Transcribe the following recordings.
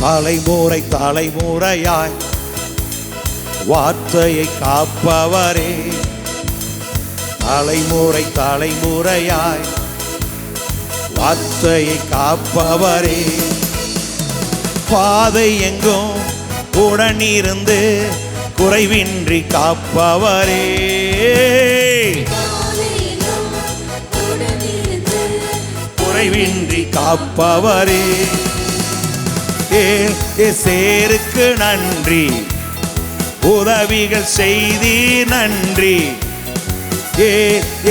தலைமுறை தலைமுறையாய் வார்த்தையை காப்பவரே, தலைமுறை தலைமுறையாய் வார்த்தையை காப்பவரே, பாதை எங்கும் உடனிருந்து குறைவின்றி காப்பவரே, குறைவின்றி காப்பவரே, எசேருக்கு நன்றி, உதவிகள் செய்தி நன்றி,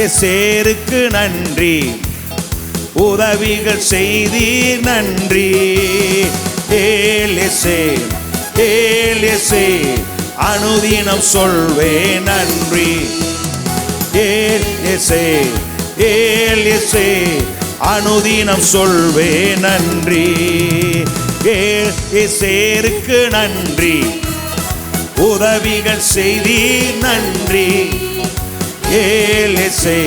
எசேருக்கு நன்றி, உதவிகள் செய்தி நன்றி, ஏலேசே ஏலேசே அனுதினம் சொல்வே நன்றி, ஏலேசே ஏலேசே அனுதினம் சொல்வே நன்றி, ஏலேசேருக்கு நன்றி, உதவிகள் செய்தி நன்றி, ஏலேசே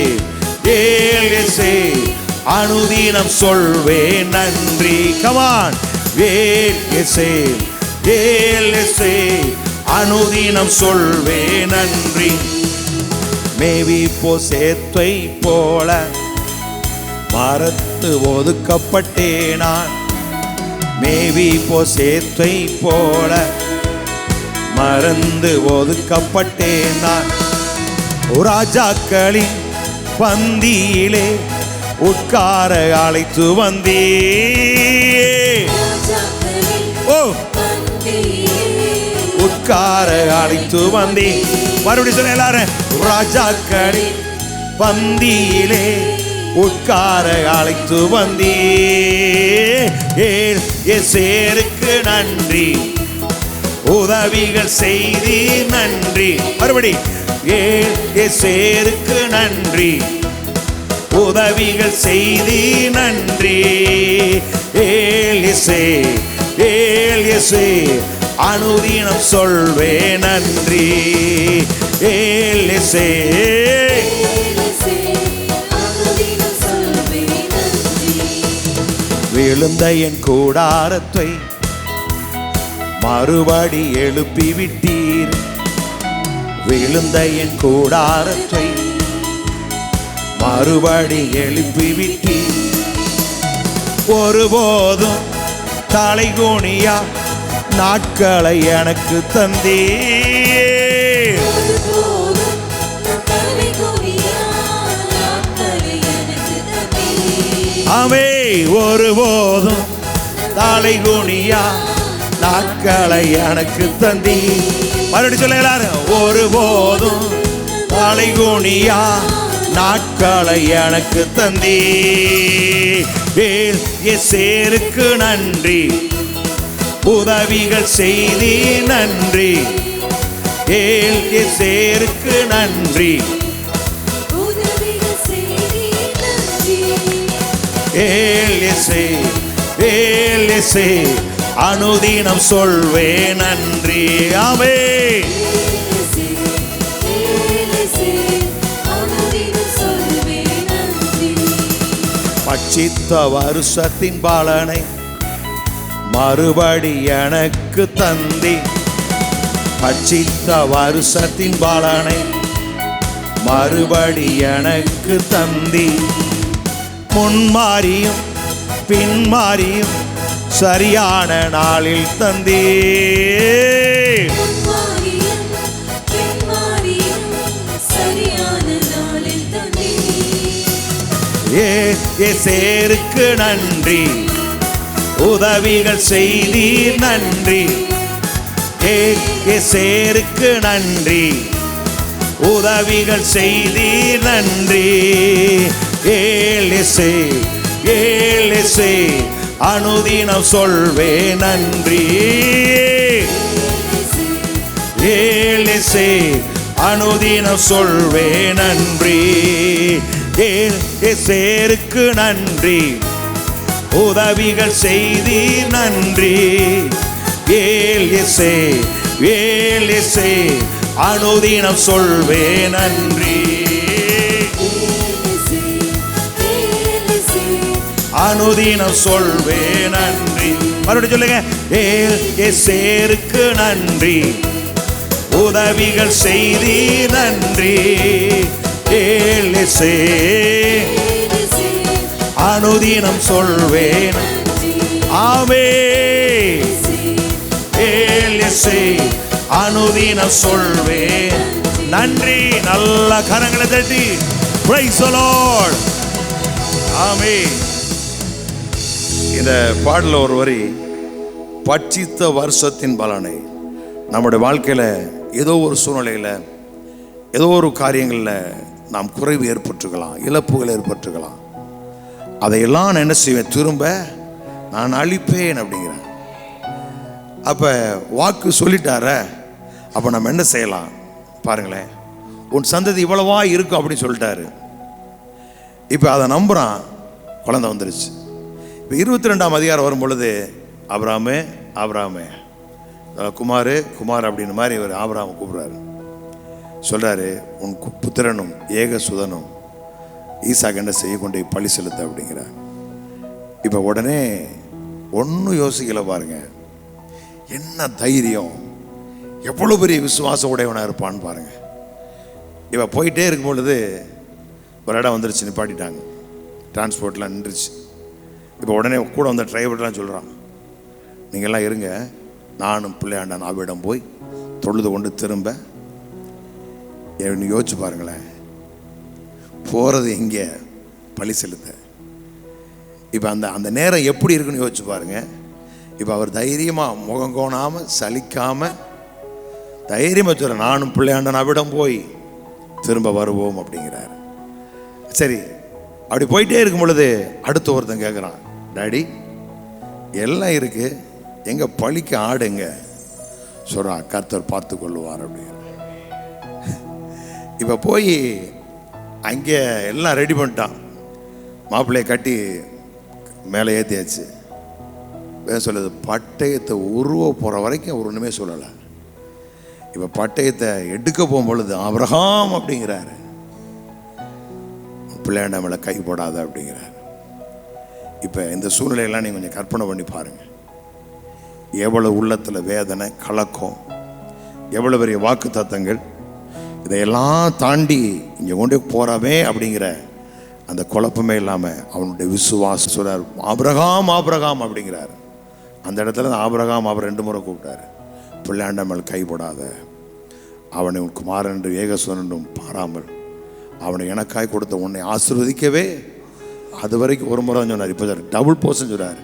ஏலேசே அனுதினம் சொல்வே நன்றி. கமான், ஏலேசே ஏலேசே அனுதினம் சொல்வே நன்றி. மேவி போசேத்தை போல மரத்து ஒதுக்கப்பட்டேனான், மேவி போசேத்தை போல மறந்து ஒதுக்கப்பட்டேனான், ராஜாக்களின் பந்தியிலே உட்கார அழைத்து வந்தே, ஓ உட்கார அழைத்து வந்தே. மறுபடியும் சொல்ல எல்லாரும், ராஜாக்களின் பந்தியிலே உட்கார அழைத்து வந்தே, எசேருக்கு நன்றி, உதவிகள் செய்தி நன்றி. மறுபடி எசேருக்கு நன்றி, உதவிகள் செய்தி நன்றி, ஏலேசே ஏலேசே அனுதினம் சொல்வே நன்றி, ஏலேசே விழுந்த என் கூடாரத்தை மறுபடி எழுப்பி விட்டீர், விழுந்த என் கூடாரத்தை மறுபடி எழுப்பி விட்டீர், ஒருபோதும் தலைகுனியா நாட்களை எனக்கு தந்தே, அவே ஒருபோதும் தலைகுனியா நாட்களை எனக்கு தந்தி. மறுபடி சொல்ல எல்லாரும், ஒருபோதும் தலைகுனியா நாட்களை எனக்கு தந்தி, எசேருக்கு நன்றி, உதவிகள் செய்தி நன்றி, எசேருக்கு நன்றி, ஏலேசே ஏலேசே அனுதினம் சொல்வே நன்றி. ஆமே பட்சித்த வருஷத்தின் பலனை மறுபடி எனக்கு தந்தி, பட்சித்த வருஷத்தின் பலனை மறுபடி எனக்கு தந்தி, முன்மாறியும் பின்மாறியும் சரியான நாளில் தந்தே, எசேருக்கு நன்றி, உதவிகள் செய்தி நன்றி, எசேருக்கு நன்றி, உதவிகள் செய்தி நன்றி, ஏலேசே ஏலேசே அனுதினம் சொல்வே நன்றி, ஏலேசே அனுதினம் சொல்வே நன்றி, எசேருக்கு நன்றி, உதவிகள் செய்தி நன்றி, ஏலேசே ஏலேசே அனுதினம் சொல்வே நன்றி, அனுதினம் சொல்வே நன்றி. மறுபடியும் சொல்லுங்க. எசேருக்கு நன்றி, உதவிகள் செய்தி நன்றி. அனுதினம் சொல்வேன் ஆமே. அனுதினம் சொல்வேன் நன்றி. நல்ல கரங்களை தட்டி praise the Lord. ஆமே. இந்த பாடல ஒரு வரி, பட்சித்த வருஷத்தின் பலனை. நம்முடைய வாழ்க்கையில் ஏதோ ஒரு சூழ்நிலையில் ஏதோ ஒரு காரியங்களில் நாம் குறைவு ஏற்பட்டுக்கலாம், இழப்புகள் ஏற்பட்டுக்கலாம். அதையெல்லாம் நான் என்ன செய்வேன், திரும்ப நான் அழிப்பேன் அப்படிங்கிறேன். அப்போ வாக்கு சொல்லிட்டார, அப்போ நம்ம என்ன செய்யலாம் பாருங்களேன். உன் சந்ததி இவ்வளவா இருக்கும் அப்படின்னு சொல்லிட்டாரு. இப்போ அதை நம்புகிறான், குழந்தை வந்துருச்சு. இப்போ 22ஆம் அதிகாரம் வரும் பொழுது ஆபிரகாமே ஆபிரகாமே, குமார் குமார் அப்படின்னு மாதிரி இவர் ஆபிரகாம் கூப்பிடுறாரு. சொல்கிறாரு, உன் புத்திரனும் ஏக சுதனும் ஈசாக்கு என்ன செய்ய கொண்டு பழி செலுத்த அப்படிங்கிறார். இப்போ உடனே ஒன்றும் யோசிக்கல பாருங்க. என்ன தைரியம், எவ்வளோ பெரிய விசுவாச உடையவனாக இருப்பான்னு பாருங்க. இப்போ போயிட்டே இருக்கும் பொழுது ஒரு இடம் வந்துருச்சு, நிப்பாட்டிட்டாங்க, டிரான்ஸ்போர்ட்லாம் நின்றுச்சு. இப்போ உடனே கூட வந்த டிரைவர்லாம் சொல்கிறான், நீங்கள்லாம் இருங்க, நானும் பிள்ளையாண்டான் அவ்விடம் போய் தொழுது கொண்டு திரும்ப. யோசிச்சு பாருங்களேன், போகிறது எங்கே, பழி செலுத்த. இப்போ அந்த நேரம் எப்படி இருக்குன்னு யோசிச்சு பாருங்க. இப்போ அவர் தைரியமாக முகம் கோணாமல் சலிக்காமல் தைரியமாக சொல்ற, நானும் பிள்ளையாண்டான் அவ்விடம் போய் திரும்ப வருவோம் அப்படிங்கிறார். சரி, அப்படி போயிட்டே இருக்கும் பொழுது அடுத்த ஒருத்தன் கேட்குறான், டாடி எல்லாம் இருக்கு, எங்க பழிக்கு ஆடுங்க. சொல்கிறான், கர்த்தர் பார்த்து கொள்ளுவார் அப்படிங்கிற. இப்போ போய் அங்கே எல்லாம் ரெடி பண்ணிட்டான், மாப்பிள்ளையை கட்டி மேலே ஏற்றியாச்சு. சொல்லுது, பட்டயத்தை உருவ போகிற வரைக்கும் ஒரு ஒன்றுமே சொல்லலை. இப்போ பட்டயத்தை எடுக்க போகும் பொழுது ஆபிரகாம் அப்படிங்கிறாரு, பிள்ளையாண்ட மேலே கை போடாத அப்படிங்கிறார். இப்போ இந்த சூழ்நிலையெல்லாம் நீங்கள் கொஞ்சம் கற்பனை பண்ணி பாருங்கள். எவ்வளோ உள்ளத்தில் வேதனை, கலக்கம், எவ்வளோ பெரிய வாக்கு தத்தங்கள், இதையெல்லாம் தாண்டி இங்கே கொண்டு போகிறாமே அப்படிங்கிற அந்த குழப்பமே இல்லாமல் அவனுடைய விசுவாசம் சொல்கிறார், ஆபிரகாம் ஆபிரகாம் அப்படிங்கிறார். அந்த இடத்துல ஆபிரகாம் அவர் 2 முறை கூப்பிட்டார். பிள்ளையாண்ட மேல் கை போடாத, அவனை உன் குமாரன் என்று ஏகசுவனும் பாராமல் அவனை எனக்காய் கொடுத்த உன்னை ஆசீர்வதிக்கவே. அது வரைக்கும் ஒரு முறை சொன்னார், இப்போ டபுள் போர்ஷன் சொல்கிறார்,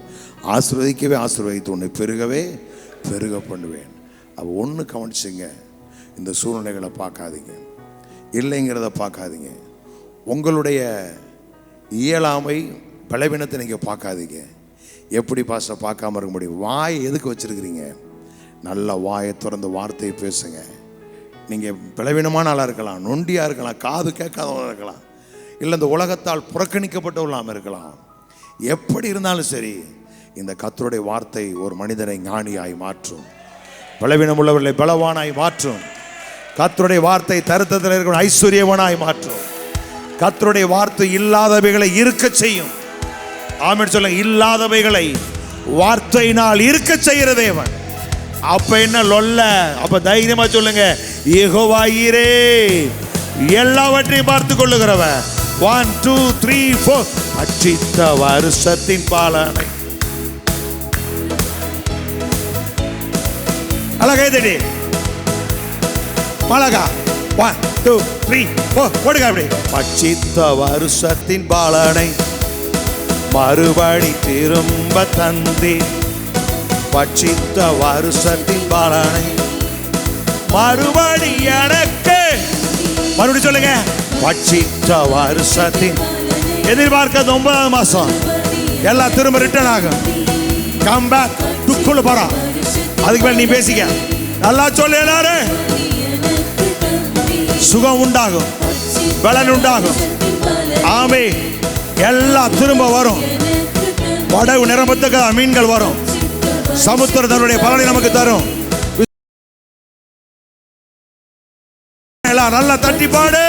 ஆசீர்வதிக்கவே ஆசீர்வதித்து உன்னை பெருகவே பெருக பண்ணுவேன். அவள் ஒன்று கவனிச்சுங்க, இந்த சூழ்நிலைகளை பார்க்காதீங்க, இல்லைங்கிறத பார்க்காதீங்க, உங்களுடைய இயலாமை பலவீனத்தை நீங்கள் பார்க்காதீங்க. எப்படி பாஸ்டர் பார்க்காம இருக்க முடியும்? வாயை எதுக்கு வச்சுருக்கிறீங்க? நல்ல வாயை திறந்து வார்த்தையை பேசுங்க. நீங்கள் பலவீனமான ஆளாக இருக்கலாம், நொண்டியாக இருக்கலாம், காது கேட்காதவங்க இருக்கலாம், இல்லை இந்த உலகத்தால் புறக்கணிக்கப்பட்டவர்களாக இருக்கலாம். எப்படி இருந்தாலும் சரி, இந்த கர்த்தருடைய வார்த்தை ஒரு மனிதனை ஞானியாய் மாற்றும், பலவீனம் உள்ளவர்களை பலவானாய் மாற்றும். கர்த்தருடைய வார்த்தை தரித்திரத்தில் இருக்கிற ஐஸ்வர்யவனாய் மாற்றும். கர்த்தருடைய வார்த்தை இல்லாதவைகளை இருக்க செய்யும். ஆமென் சொல்ல, இல்லாதவைகளை வார்த்தையினால் இருக்க செய்கிற தேவன். அப்ப என்ன லொல்ல? அப்ப தைரியமா சொல்லுங்க, யெகோவா ஈரே, எல்லாவற்றையும் பார்த்து கொள்ளுகிறவன். 1 2 3 4 பட்சித்த வருஷத்தின் பாலனை. அழகா தடி அழகா 1 2 3 4 ஓடுங்க அப்படி. பட்சித்த வருஷத்தின் பாலனை மறுபடி திரும்ப தந்தி. பட்சித்த வருஷத்தின் பாலனை மறுபடி எனக்கு. மறுபடி சொல்லுங்க, பட்சித்த வருஷத்தின். எதிர்பார்க்கிறது 9ஆம் மாசம் எல்லாம் திரும்ப ரிட்டர்ன் ஆகும். கம் பேக் துக்குள்ள போறான். அதுக்கு மேல நீ பேசிக்க, நல்லா சொல்லு. எல்லாரும் சுகம் உண்டாகும், பலன் உண்டாகும். ஆமே, எல்லாம் திரும்ப வரும். படகு நிரம்பத்துக்கு மீன்கள் வரும். சமுத்திரம் தன்னுடைய பலனை நமக்கு தரும். எல்லாம் நல்லா தட்டி பாடு.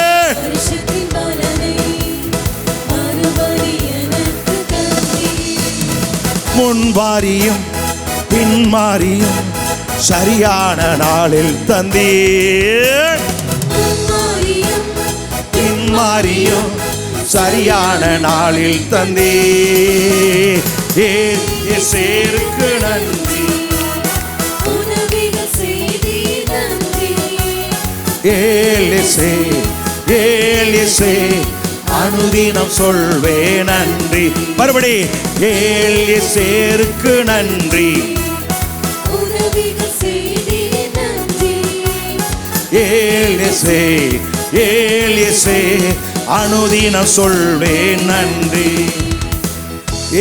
முன்வாரியும் பின்மாறியும் சரியான நாளில் தந்தீர். பின்மாறியும் சரியான நாளில் தந்தீர். இயேசுவுக்கு நன்றி. ஏலிசே ஏலிசே அனுதினம் சொல்வே நன்றி. மறுபடி ஏலிசேருக்கு நன்றி. ஏலிசே ஏலிசே அனுதினம் சொல்வே நன்றி.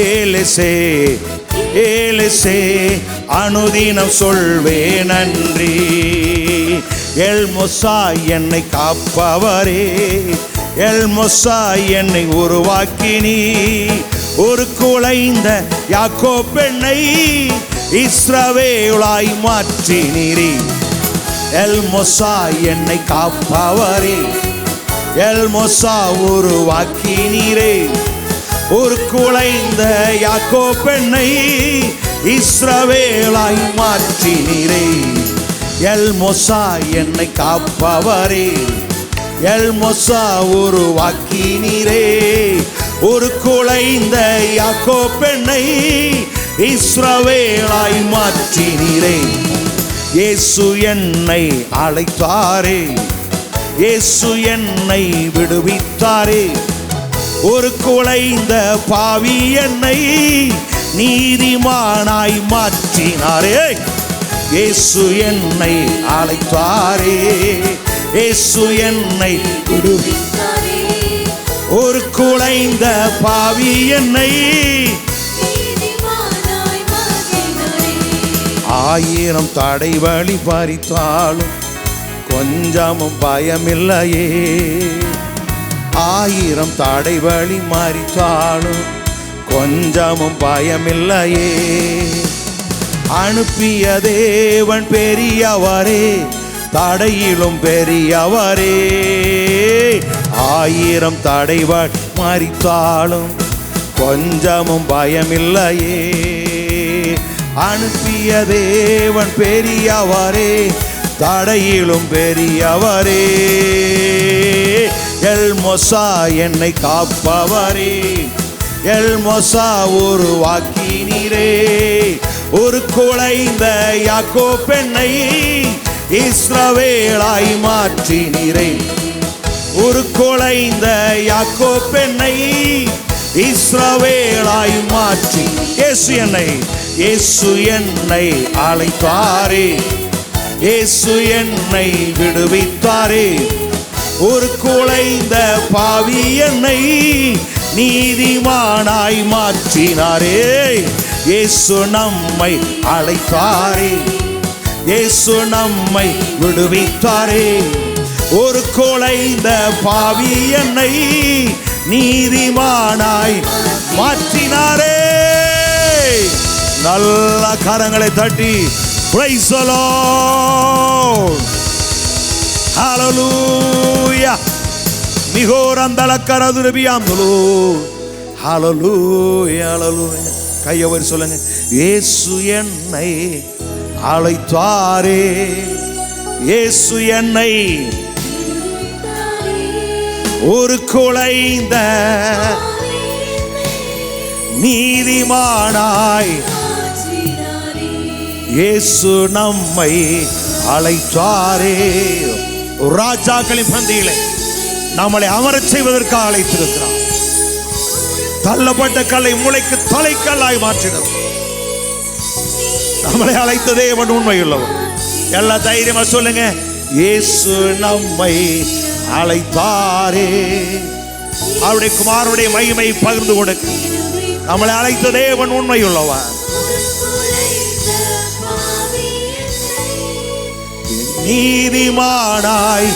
ஏலிசே ஏலிசே அனுதினம் சொல்வே நன்றி. எல்மோசா என்னை காப்பவரே, எல்மோசா என்னை உருவாக்கினி. ஒரு குலைந்த யாக்கோப் பெண்ணை இஸ்ரவேலாய் மாற்றினீரே. எல்மோசா என்னை காப்பவரே, எல்மோசா உருவாக்கினீரே. ஒரு குலைந்த யாக்கோப் பெண்ணை இஸ்ரவேலாய் மாற்றினீரே. எல்மோசா என்னை காப்பவரே, எல்மோசா உருவாக்கினீரே. ஒரு குலைந்த யாக்கோப் பெண்ணை இஸ்ரவேலாய் மாற்றினீரே. இயேசு என்னை அழைத்தாரே, இயேசு என்னை விடுவித்தாரே. ஒரு குலைந்த பாவி என்னை நீதிமானாய் மாற்றினாரே. இயேசு என்னை அழைத்தாரே, இயேசு என்னை விடுவித்தாரே. ஒரு குலைந்த பாவி என்னை ஆயிரம் தடை வழி பறித்தாலும் கொஞ்சமும் பயமில்லையே. ஆயிரம் தடை வழி மறித்தாலும் கொஞ்சமும் பயமில்லையே. அனுப்பிய தேவன் பெரியவரே, தடையிலும் பெரியவரே. ஆயிரம் தடை வழி மறித்தாலும் கொஞ்சமும் பயமில்லையே. அனுப்பிய தேவன் பெரியவரே, தடையிலும் பெரியவரே. எல்மோசா என்னை காப்பவரே, எல்மோசா உருவாக்கினீரே. ஒரு குலைந்த யாக்கோப் பெண்ணை இஸ்ரவேலாய் மாற்றினீரே. ஒரு குலைந்த யாக்கோப் பெண்ணை இஸ்ரவேலாய் மாற்றி. இயேசு என்னை, இயேசு என்னை அழைத்தாரே, இயேசு என்னை விடுவித்தாரே. ஒரு குலைந்த பாவி என்னை நீதிமானாய் மாற்றினாரே. இயேசு நம்மை அழைத்தாரே, இயேசு நம்மை விடுவித்தாரே. ஒரு குலைந்த பாவி என்னை நீதிமானாய் மாற்றினாரே. நல்ல கரங்களை தட்டி praise the Lord. Hallelujah. மிகோரந்தலக்கரதுரபியாந்தலோ. Hallelujah, hallelujah. கையவர் சொல்லுங்க. இயேசு என்னை அழைத்தாரே, இயேசு என்னை ஒரு குலைந்த நீதிமானாய். இயேசு நம்மை அழைத்தாரே. ராஜாக்களின் பந்தியிலே நம்மளை அமரச் செய்வதற்காக அழைத்திருக்கிறார். தள்ளப்பட்ட கல்லை மூளைக்கு தலைக்கல்லாய் மாற்றினார். நம்மளை அழைத்த தேவன் உண்மையுள்ளவர். எல்லா தைரியமா சொல்லுங்க. இயேசு நம்மை அழைத்தாரே. அவருடைய குமாரனுடைய மகிமை பகிர்ந்து கொடுக்க நம்மளை அழைத்த தேவன் உண்மையுள்ளவர். நீதிமானாய்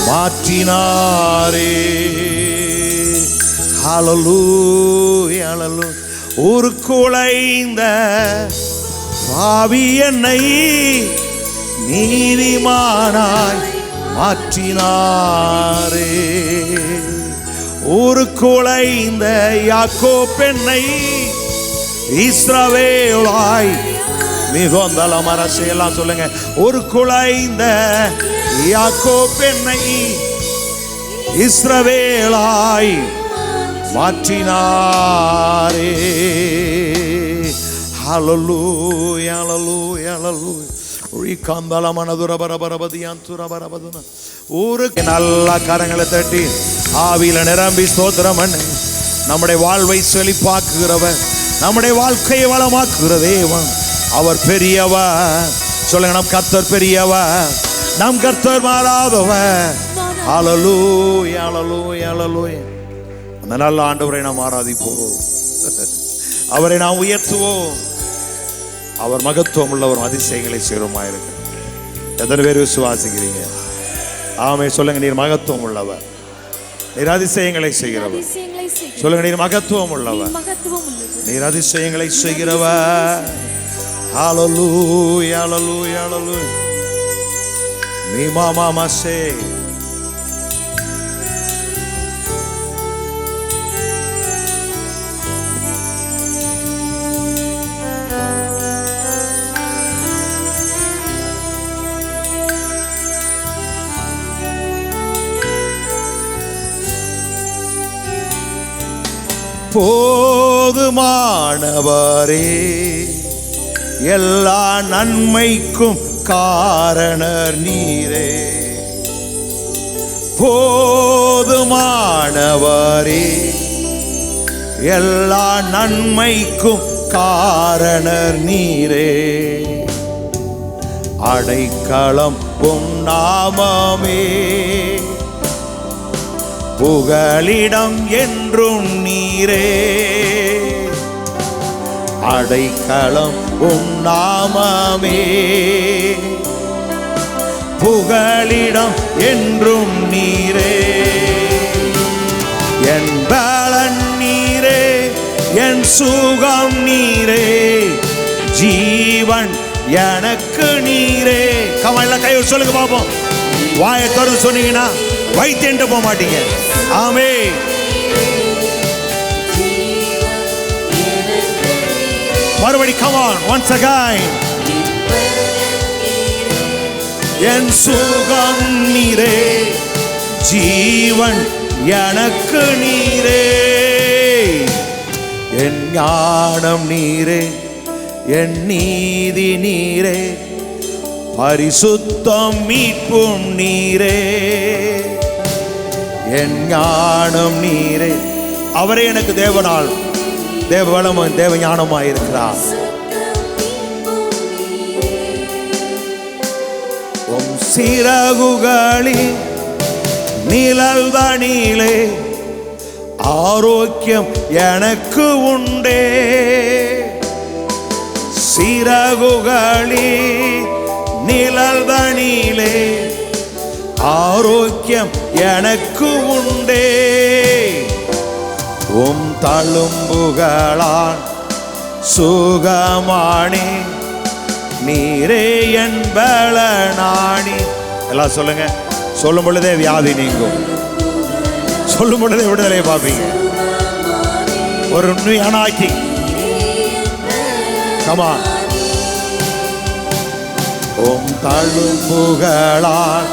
மாற்றினாரே. ஹல்லேலூயா, ஹல்லேலூயா. ஒரு குலைந்த பாவி என்னை நீதிமானாய் மாற்றினாரே. ஒரு குலைந்த யாக்கோப் பெண்ணை இஸ்ரவேலாய் மிகுந்தல எல்லாம் சொல்லுங்க. ஒரு குலைந்த யாக்கோப் என்னை இஸ்ரவேலாய் மாற்றினாரே. ஹல்லேலூயா ஹல்லேலூயா ஹல்லேலூயா. ஊருக்கு நல்ல கரங்களை தட்டி ஆவியில நிரம்பி ஸ்தோத்திரம் பண்ணு. நம்முடைய வாழ்வை செழிப்பாக்குகிறவர், நம்முடைய வாழ்க்கையை வளமாக்குகிற தேவன். அவர் பெரியவர். சொல்லுங்க, நம் கர்த்தர் பெரியவர், நம் கர்த்தர் மாறாதவர். ஹல்லேலூயா ஹல்லேலூயா ஹல்லேலூயா. அந்த நல்ல ஆண்டவரை நாம் ஆராதிப்போம், அவரை நாம் உயர்த்துவோம். அவர் மகத்துவம் உள்ளவர், அதிசயங்களை செய்கிறோமாயிருக்கிறார். எத்தனை பேர் விசுவாசிக்கிறீங்க? ஆமே சொல்லுங்க. நீர் மகத்துவம் உள்ளவர், நீர் அதிசயங்களை செய்கிறவர். சொல்லுங்க, நீர் மகத்துவம் உள்ளவர், நீர் அதிசயங்களை செய்கிறவர். ஹல்லேலூயா ஹல்லேலூயா ஹல்லேலூயா. நீ மாமாசே போதுமானவரே, எல்லா நன்மைக்கும் காரணர் நீரே. போதுமானவரே, எல்லா நன்மைக்கும் காரணர் நீரே. அடைக்கலம் உம் நாமமே, புகலிடம் என்றும் நீரே. அடைக்கலம் உம் நாமமே, புகலிடம் என்றும் நீரே. என் பலன் நீரே, என் சுகம் நீரே, ஜீவன் எனக்கு நீரே. கமல்ல கையை சொல்லுங்க பாப்போம். வாயை திறந்து சொன்னீங்கன்னா வைத்தியன்ட்டு போக மாட்டீங்க. ஆமே. மறுபடி come on once again. என் சுகம் நீரே, ஜீவன் எனக்கு நீரே. என் ஞானம் நீரே, என் நீதி நீரே, பரிசுத்தம் மீட்பும் நீரே. என் ஞானம் நீரே. அவரே எனக்கு தேவனால் தேவவளமும் தேவ ஞானமாய் இருக்கிறார். உம் சிறகுகளில் நிழல்தனிலே ஆரோக்கியம் எனக்கு உண்டே. சிறகுகளில் நிழல்தனிலே ஆரோக்கியம் எனக்கு உண்டே. உம் தழும்புகளால் சுகமானே, நீரே என் பலனானி. எல்லாம் சொல்லுங்க. சொல்லும் பொழுதே வியாதி நீங்கும், சொல்லும் பொழுதே விடுதலை பார்ப்பீங்க. ஒரு உண்மையானாக்கி கமா. உம் தழும்புகளால்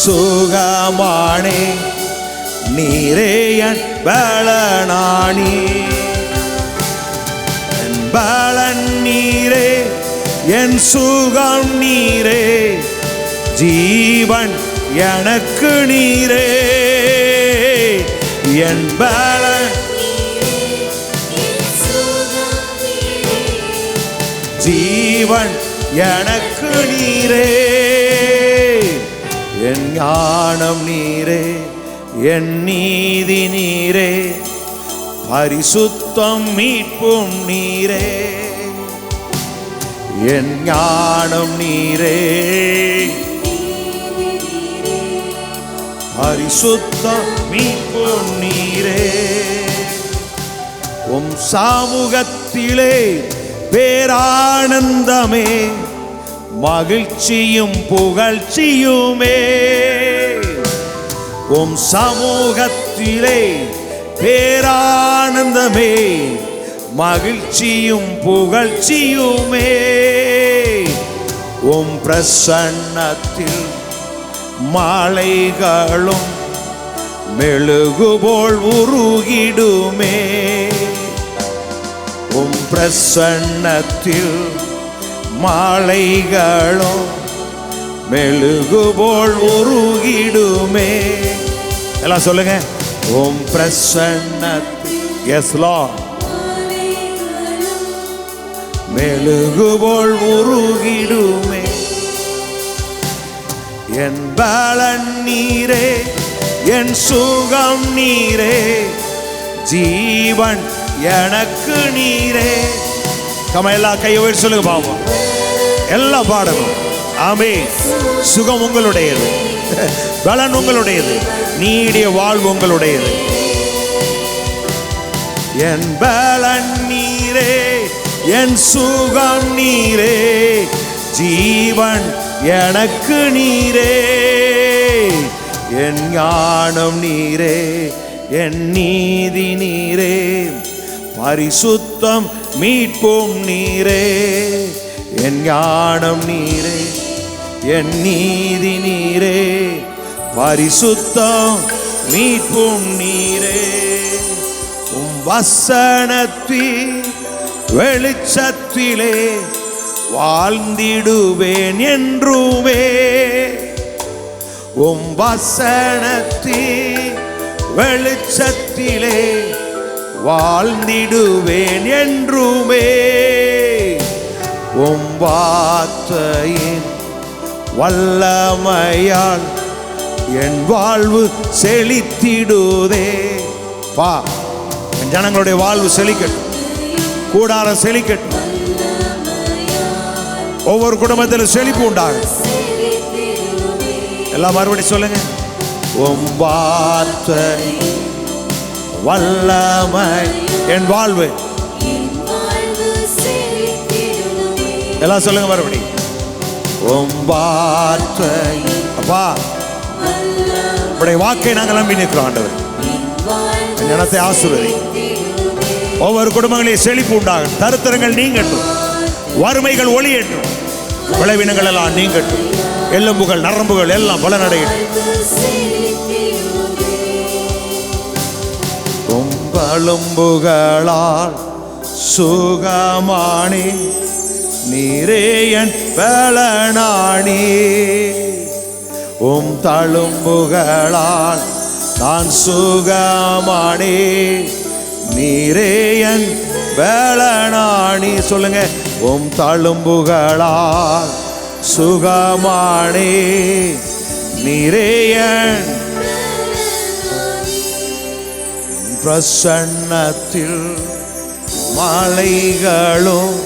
சுகமானே, நீரே என் பலனானி. என் பலன் நீரே, என் சுகம் நீரே, ஜீவன் எனக்கு நீரே. என் பலன் ஜீவன் எனக்கு நீரே. என் ஞானம் நீரே, என் நீதி நீரே, பரிசுத்தம் மீட்பும் நீரே. என் ஞானம் நீரே, பரிசுத்தம் மீட்பும் நீரே. உம் சமூகத்திலே பேரானந்தமே, மகிழ்ச்சியும் புகழ்ச்சியுமே. உம் சமூகத்திலே பேரானந்தமே, மகிழ்ச்சியும் புகழ்ச்சியுமே. உம் பிரசன்னத்தில் மாலைகளும் மெழுகுபோல் உருகிடுமே. உம் பிரசன்னத்தில் மாலைகளும் மெழுகுபோல் உருகிடுமே. எல்லாம் சொல்லுங்க. உம் பிரசன்னத்தில், எஸ் லார்ட், மெழுகுபோல் உருகிடுமே. என் பலன் நீரே, என் சுகம் நீரே, ஜீவன் எனக்கு நீரே. கம எல்லா கையை உயர்த்தி சொல்லுங்க பாப்போம். எல்லா பாடலும் ஆமென். சுகம் உங்களுடையது, பலன் உங்களுடையது, நீடிய வாழ்வு உங்களுடையது. என் பலன் நீரே, என் சுகம் நீரே, ஜீவன் எனக்கு நீரே. என் ஞானம் நீரே, என் நீதி நீரே, பரிசுத்தம் மீட்பும் நீரே. என் ஞானம் நீரே, என் நீதி நீரே, பரிசுத்தம் மீட்பும் நீரே. உம் வசனத்தில் வெளிச்சத்திலே வாழ்ந்திடுவேன் என்றுமே. உம் வசனத்தில் வெளிச்சத்திலே வாழ்ந்திடுவேன் என்றுமே. உம் வார்த்தையின் வல்லமையால் என் வாழ்வு செழித்திடுதே. பா, என் ஜனங்களுடைய வாழ்வு செழிக்கட்டும், கூடாரம் செழிக்கட்டும், ஒவ்வொரு குடும்பத்திலும் செழிப்பு உண்டாகும். எல்லாம் மறுபடி சொல்லுங்க. உம் வார்த்தை வல்லமை என் வாழ்வு. எல்லாம் சொல்லுங்க மறுபடி. உம் வார்த்தை. அப்பா, உம்முடைய வாக்கை நாங்கள் நம்பி நிற்கிறோம் ஆண்டவர். என் ஜனத்தை ஆசீர்வதி. ஒவ்வொரு குடும்பங்களையும் செழிப்பு உண்டாகும், தரித்திரங்கள் நீங்கட்டும், வறுமைகள் ஒளியட்டும், விளைவினங்கள் எல்லாம் நீங்கட்டும், எலும்புகள் நரம்புகள் எல்லாம் பலனடையட்டும். எலும்புகளால் சுகமானி நீரே என் பலனானி. உம் தழும்புகளால் நான் சுகமானி நீரே என் பலனானி. சொல்லுங்க. உம் தழும்புகளால் சுகமானி நீரே என் பிரசன்னத்தில் மாலைகளும்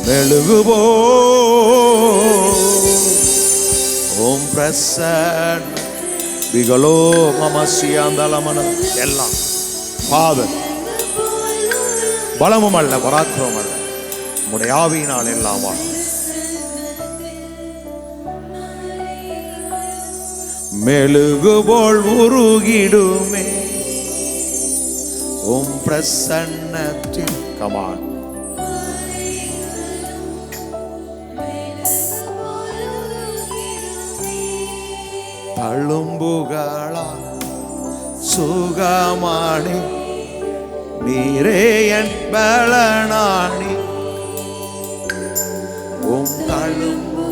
மெழுகுபோ. ஓம் பிரசன்ன விகளோ மமசியாந்தலமன. எல்லாம் ஃபாதர், பலமும் அல்ல பராக்கிரமும் அல்ல, உம்முடைய ஆவியினால் எல்லாம் மெழுகுபோல் உருகிடுமே. உம் பிரசன்னத்தில் கமான் தழும்புகளா சுகமானி நீரே என் பலனானி. உம் தழும்பு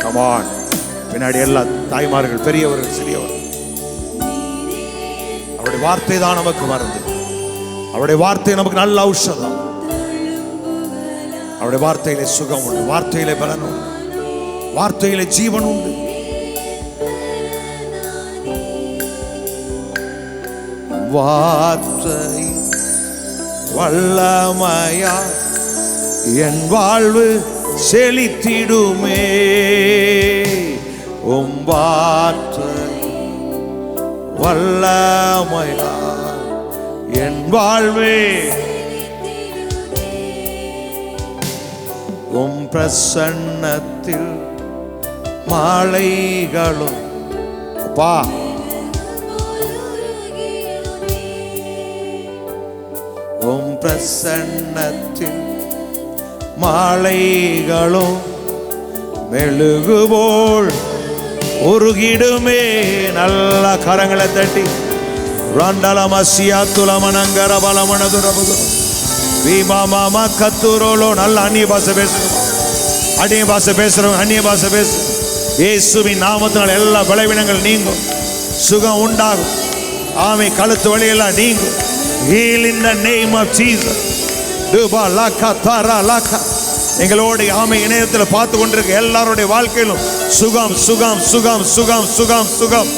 கமான். பின்னாடி எல்லா தாய்மார்கள், பெரியவர்கள், சிறியவர்கள், அவருடைய வார்த்தை தான் நமக்கு மருந்து. அவருடைய வார்த்தை நமக்கு நல்ல ஔஷதம். அவருடைய வார்த்தையிலே சுகம் உண்டு, வார்த்தையிலே பலன் உண்டு, வார்த்தையிலே ஜீவன் உண்டு. வார்த்தை வல்லமையா என் வாழ்வு செழித்திடுமே. உம் வார்த்தை வல்லமையா என் வாழ்வே. உம் பிரசன்னத்தில் மாலைகளும் அப்பா உம் பிரசன்னத்தின் மாலைகளும் மெழுகுபோல் உருகிடுமே. நல்ல கரங்களை தட்டி ரண்டலமசியா துலமனங்கர பலமனதுரபுது வீமாமா கத்துரோலோ. நல்ல அந்நிய பாஷை பேசுறோம், அந்நிய பாஷை பேசுறோம், அந்நிய பாஷை பேசுறோம். இயேசுவின் நாமத்தினால் எல்லா பலவீனங்கள் நீங்கும், சுகம் உண்டாகும். ஆமை கழுத்து வழியெல்லாம் நீங்கும். Heal in the name of Jesus. Duba laka tara laka. எங்களோட ஆமை இணையத்தில் பார்த்து கொண்டிருக்க எல்லாருடைய வாழ்க்கையிலும் சுகம் சுகம் சுகம் சுகம் சுகம் சுகம்.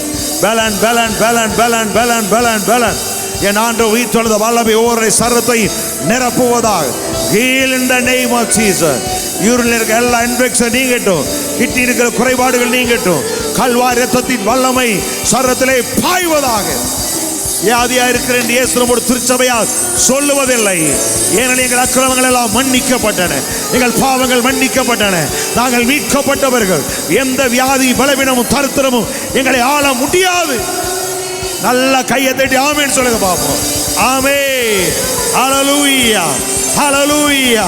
பலன் பலன் பலன் பலன் பலன் பலன் பலன். என் ஆண்டவர் உயிர்த்தெழுந்த வல்லமை ஒவ்வொரு சரத்தை நிரப்புவதாக. Heal in the name of Jesus. யூரின்ல இருக்க எல்லா இன்ஃபெக்ஷன் நீங்கட்டும், கிட்னி இருக்கிற குறைபாடுகள் நீங்கட்டும். கல்வாரி இரத்தத்தின் வல்லமை சரத்திலே பாய்வதாக. வியாதியா இருக்கிற இயேசு நம்மோடு திருச்சபையால் சொல்லுவதில்லை. ஏனெனில் எங்கள் அக்கிரமங்கள் எல்லாம் மன்னிக்கப்பட்டன, எங்கள் பாவங்கள் மன்னிக்கப்பட்டன, நாங்கள் மீட்கப்பட்டவர்கள். எந்த வியாதி பலவீனமும் தரித்திரமும் எங்களை ஆள முடியாது. நல்ல கையை தட்டி ஆமென் சொல்லுங்க பாப்போம். ஆமென். ஹல்லேலூயா ஹல்லேலூயா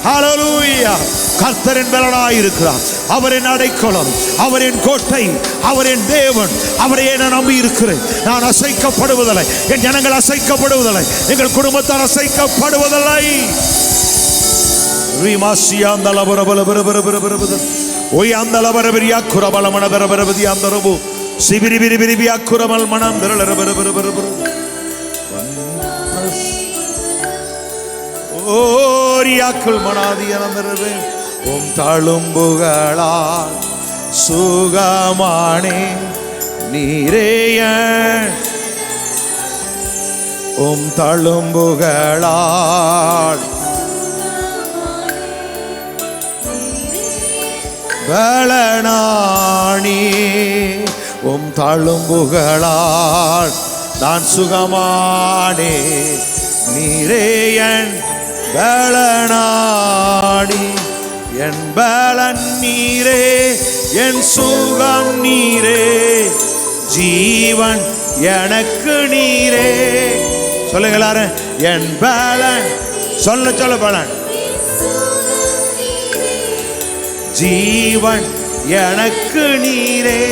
ஹல்லேலூயா. கர்த்தரின் பலனாய் இருக்கிறார், அவரின் அடைக்கலம், அவரின் கோட்டை, அவரின் தேவன். அவரையே நான் நம்பி இருக்கிறேன். நான் அசைக்கப்படுவதில்லை, என் ஜனங்கள் அசைக்கப்படுவதில்லை, எங்கள் குடும்பத்தார் அசைக்கப்படுவதில்லை. உம் தழும்புகளால் சுகமானே நீரேய. உம் தழும்புகளால் பலனானி. உம் தழும்புகளால் நான் சுகமானே நீரேயன் பலனானி. என் பலன் நீரே, என் சுகம் நீரே, ஜீவன் எனக்கு நீரே. சொல்லுங்க எல்லாரும், என் பலன். சொல்ல சொல்ல பலன். ஜீவன் எனக்கு நீரே,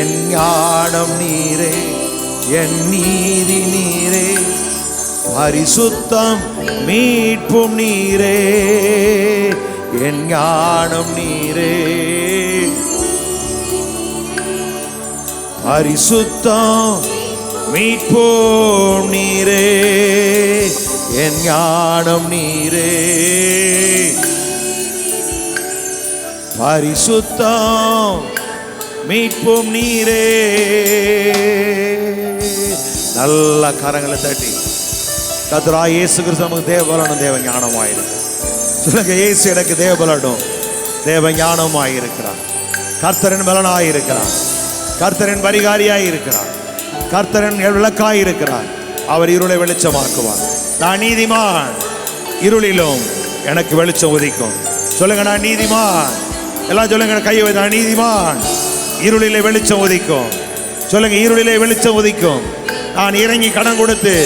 என் ஞானம் நீரே, என் நீதி நீரே, பரிசுத்தம் மீட்பும் நீரே, என் ஞானம் நீரே, பரிசுத்தம் மீட்பும் நீரே, என் ஞானம் நீரே, பரிசுத்தம் மீட்பும் நீரே. நல்ல கரங்களை தட்டி கர்த்தராகிய இயேசு கிறிஸ்து நமக்கு தேவபலனும் தேவ ஞானமாயிருக்கு. சொல்லுங்க, இயேசு எனக்கு தேவபலனும் தேவ ஞானமாயிருக்கிறார். கர்த்தரின் பலனாயிருக்கிறார், கர்த்தரின் பரிகாரியாய் இருக்கிறார், கர்த்தரின் விளக்காய் இருக்கிறார். அவர் இருளை வெளிச்சமாக்குவார். நான் நீதிமான், இருளிலும் எனக்கு வெளிச்சம் உதிக்கும். சொல்லுங்க, நான் நீதிமான். எல்லாம் சொல்லுங்க, கையை வைத்து, நான் நீதிமான், இருளிலே வெளிச்சம் உதிக்கும். சொல்லுங்க, இருளிலே வெளிச்சம் உதிக்கும். நான் இறங்கி கடன் கொடுத்து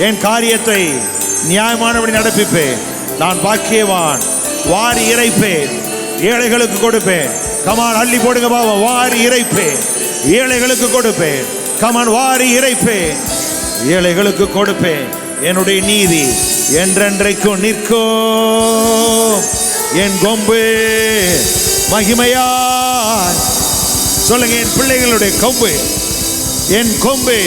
என் காரியத்தை நியாயமானபடி நடப்பிப்பேன். நான் பாக்கியவான், வாரி இறைப்பேன், ஏழைகளுக்கு கொடுப்பேன். கமான், அள்ளி போடுங்க பாவா. வாரி இறைப்பேன், ஏழைகளுக்கு கொடுப்பேன். கமான், வாரி இறைப்பேன், ஏழைகளுக்கு கொடுப்பேன். என்னுடைய நீதி என்றென்றைக்கும் நிற்கும். என் கொம்பு மகிமையாய். சொல்லுங்க, என் பிள்ளைகளுடைய கொம்பு, என் கொம்பு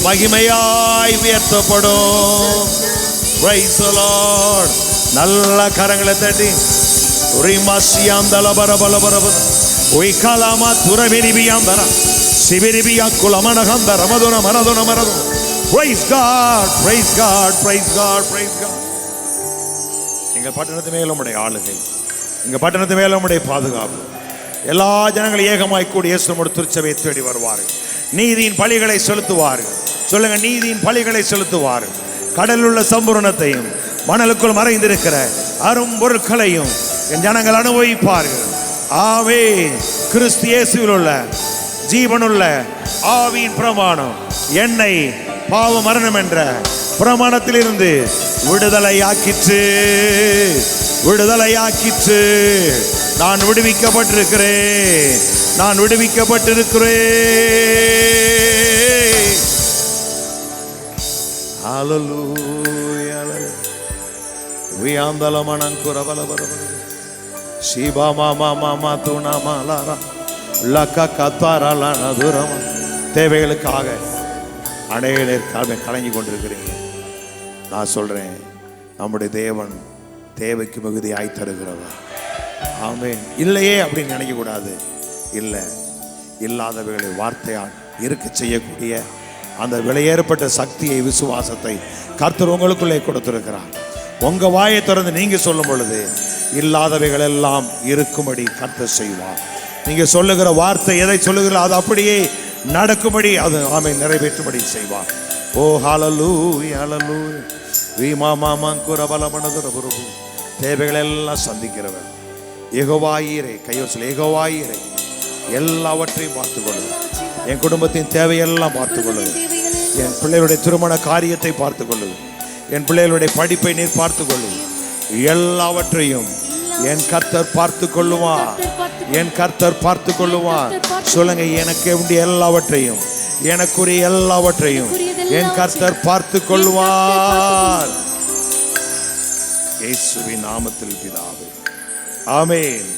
மகிமையாய் உயர்த்தப்படும். Praise the Lord. நல்ல கரங்களை தட்டி Praise God, praise God, praise God, praise God. எங்க பட்டணத்து மேல உம்முடைய ஆளுகை, எங்க பட்டணத்து மேல உம்முடைய பாதுகாப்பு. எல்லா ஜனங்களும் ஏகமாய் கூடி இயேசுவோடு திருச்சபையை தேடி வருவார்கள். நீதியின் பலிகளை செலுத்துவார்கள். சொல்லுங்க, நீதியின் பலிகளை செலுத்துவார்கள். கடலில் உள்ள சம்பூரணத்தையும் மணலுக்குள் மறைந்திருக்கிற அரும் பொருட்களையும் என் ஜனங்கள் அனுபவிப்பார்கள். ஆவே கிறிஸ்து இயேசுவில் உள்ள ஜீவனுள்ள ஆவியின் பிரமாணம் என்னை பாவ மரணம் என்ற பிரமாணத்திலிருந்து விடுதலையாக்கிற்று, விடுதலையாக்கிற்று. நான் விடுவிக்கப்பட்டிருக்கிறேன், நான் விடுவிக்கப்பட்டிருக்கிறேன். ஹல்லேலூயா. வியாந்தலமனங்குரவலவரவ சிபா மாமா மாமா துணா மாலாரா லக்க கத்தாரலனதுரம. தேவைகளுக்காக அநேகருக்காக கலங்கி கொண்டிருக்கிறீங்க. நான் சொல்றேன், நம்முடைய தேவன் தேவைக்கு மிகுதியாய் தருகிறவர். ஆமென். இல்லையே அப்படின்னு நினைக்க கூடாது. இல்லை, இல்லாதவைகளை வார்த்தையால் இருக்க செய்யக்கூடிய அந்த விலையேறப்பட்ட சக்தியை, விசுவாசத்தை கர்த்தர் உங்களுக்குள்ளே கொடுத்திருக்கிறார். உங்க வாயை திறந்து நீங்க சொல்லும் பொழுது இல்லாதவைகள் எல்லாம் இருக்கும்படி கர்த்தர் செய்வார். நீங்க சொல்லுகிற வார்த்தை எதை சொல்லுகிறீர்களோ அது அப்படியே நடக்கும்படி, அது ஆமென் நிறைவேற்றும்படி செய்வார். ஓ ஹல்லேலூயா, ஹல்லேலூயா. வீமா மாமாங்குர பலமனதுர பிரபு. தேவைகள் எல்லாம் சந்திக்கிறவர் யெகோவா ஈரே. கையோசல் யெகோவா ஈரே. எல்லாவற்றையும் பார்த்துக்கொள்ளுது. என் குடும்பத்தின் தேவையெல்லாம் பார்த்துக்கொள்ளுது. என் பிள்ளைகளுடைய திருமண காரியத்தை பார்த்துக்கொள்ளுது. என் பிள்ளைகளுடைய படிப்பை நீர் பார்த்துக்கொள்ளுது. எல்லாவற்றையும் என் கர்த்தர் பார்த்து கொள்ளுவார். என் கர்த்தர் பார்த்து கொள்ளுவார். சொல்லுங்க, எனக்கு வேண்டிய எல்லாவற்றையும், எனக்குரிய எல்லாவற்றையும் என் கர்த்தர் பார்த்து கொள்வார். இயேசுவின் நாமத்தில் பிதாவே, ஆமென்.